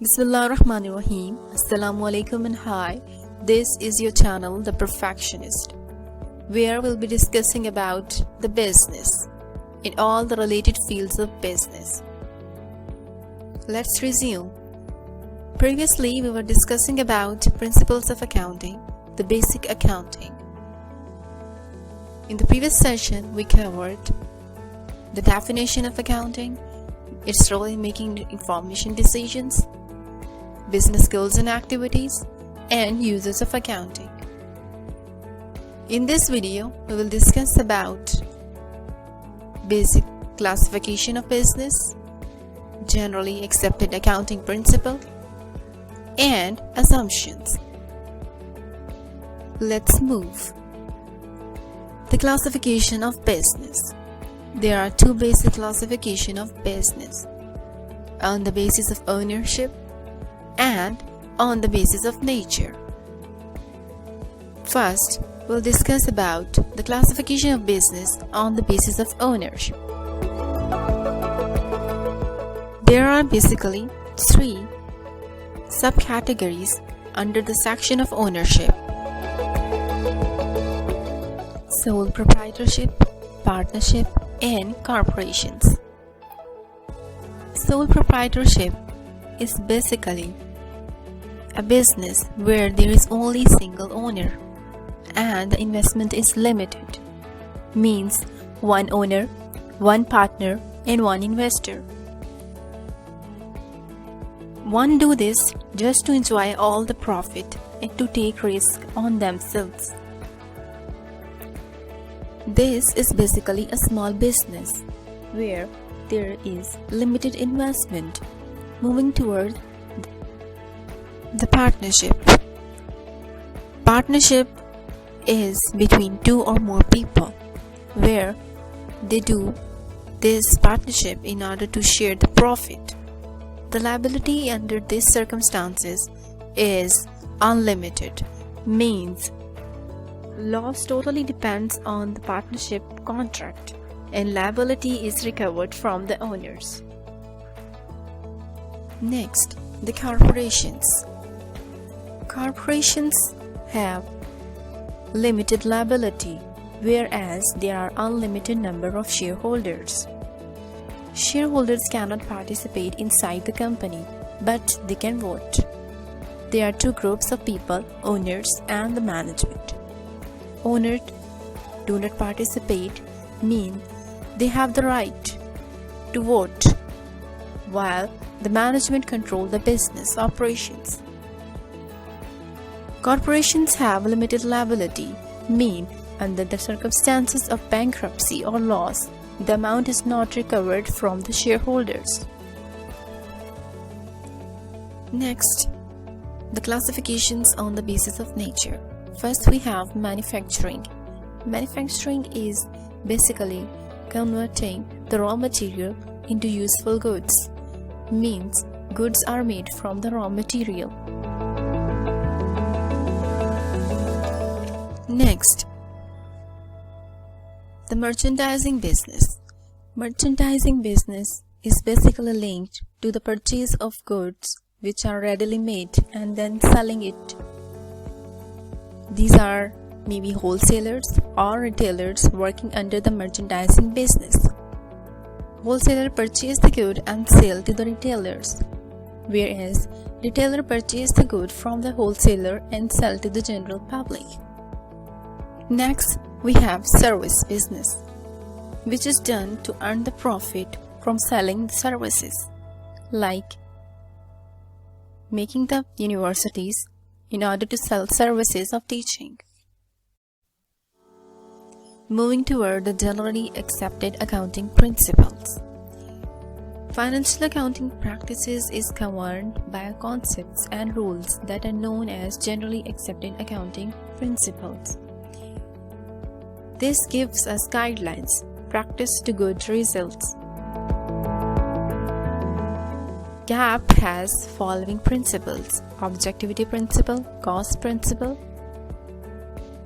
Bismillahirrahmanirrahim. Assalamu alaikum and hi. This is your channel, The Perfectionist, where we'll be discussing about the business in all the related fields of business. Let's resume. Previously, we were discussing about principles of accounting, the basic accounting. In the previous session, we covered the definition of accounting, its role in making information decisions, business goals and activities, and uses of accounting. In this video, we will discuss about basic classification of business, generally accepted accounting principle, and assumptions. Let's move. The classification of business. There are two basic classifications of business: on the basis of ownership and on the basis of nature. First, we'll discuss about the classification of business on the basis of ownership. There are basically three subcategories under the section of ownership: sole proprietorship, partnership, and corporations. Sole proprietorship is basically a business where there is only single owner and the investment is limited, means one owner, one partner, and one investor. One do this just to enjoy all the profit and to take risk on themselves. This is basically a small business where there is limited investment. Moving toward the partnership. Partnership is between two or more people where they do this partnership in order to share the profit. The liability under these circumstances is unlimited, means loss totally depends on the partnership contract and liability is recovered from the owners. Next, the corporations. Corporations have limited liability, whereas there are unlimited number of shareholders. Shareholders cannot participate inside the company, but they can vote. There are two groups of people, owners and the management. Owners do not participate, mean they have the right to vote, while the management control the business operations. Corporations have limited liability, mean under the circumstances of bankruptcy or loss, the amount is not recovered from the shareholders. Next, the classifications on the basis of nature. First, we have manufacturing. Manufacturing is basically converting the raw material into useful goods, means goods are made from the raw material. Next, the merchandising business. Merchandising business is basically linked to the purchase of goods which are readily made and then selling it. These are maybe wholesalers or retailers working under the merchandising business. Wholesaler purchase the good and sell to the retailers, whereas retailer purchase the good from the wholesaler and sell to the general public. Next, we have service business, which is done to earn the profit from selling the services, like making the universities in order to sell services of teaching. Moving toward the generally accepted accounting principles. Financial accounting practices is governed by concepts and rules that are known as generally accepted accounting principles. This gives us guidelines, practice to good results. GAAP has following principles: objectivity principle, cost principle,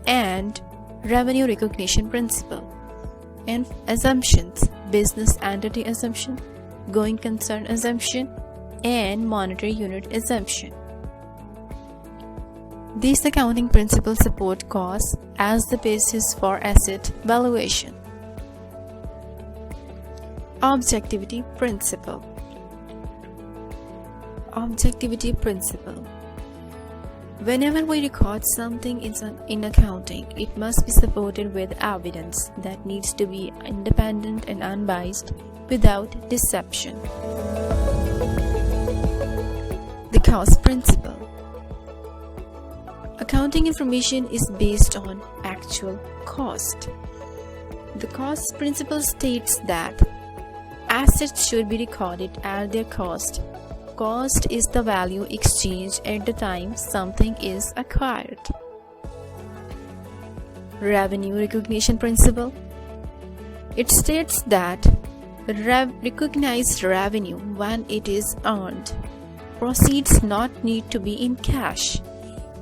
and revenue recognition principle. And assumptions: business entity assumption, going concern assumption, and monetary unit assumption. These accounting principles support costs as the basis for asset valuation. Objectivity principle. Objectivity principle. Whenever we record something in accounting, it must be supported with evidence that needs to be independent and unbiased without deception. The cost principle. Accounting information is based on actual cost. The cost principle states that assets should be recorded at their cost. Cost is the value exchanged at the time something is acquired. Revenue recognition principle. It states that recognize revenue when it is earned. Proceeds not need to be in cash.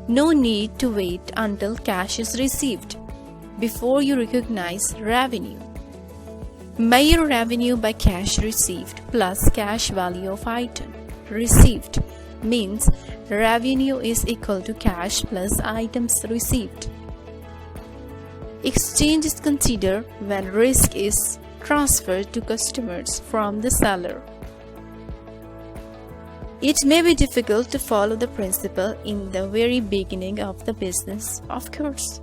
No need to wait until cash is received before you recognize revenue. Measure revenue by cash received plus cash value of item received means revenue is equal to cash plus items received. Exchange is considered when risk is transferred to customers from the seller. It may be difficult to follow the principle in the very beginning of the business, of course.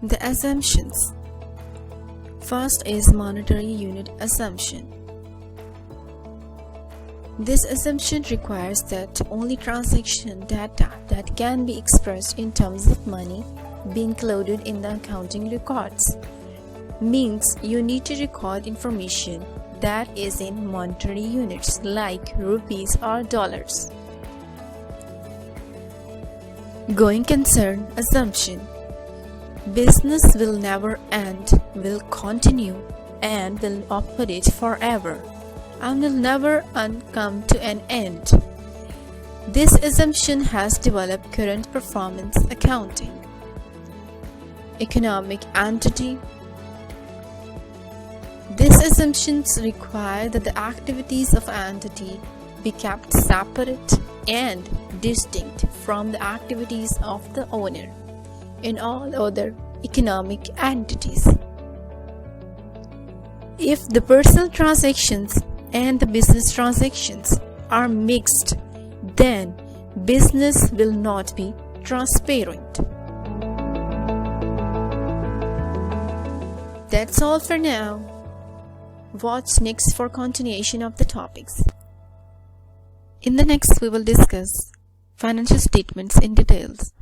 The assumptions. First is monetary unit assumption. This assumption requires that only transaction data that can be expressed in terms of money be included in the accounting records. Means you need to record information that is in monetary units like rupees or dollars. Going concern assumption. Business will never end, will continue, and will operate forever, and will never come to an end. This assumption has developed current performance accounting. Economic entity. These assumptions require that the activities of an entity be kept separate and distinct from the activities of the owner and all other economic entities. If the personal transactions and the business transactions are mixed, then business will not be transparent. That's all for now. Watch next for continuation of the topics. In the next we will discuss financial statements in details.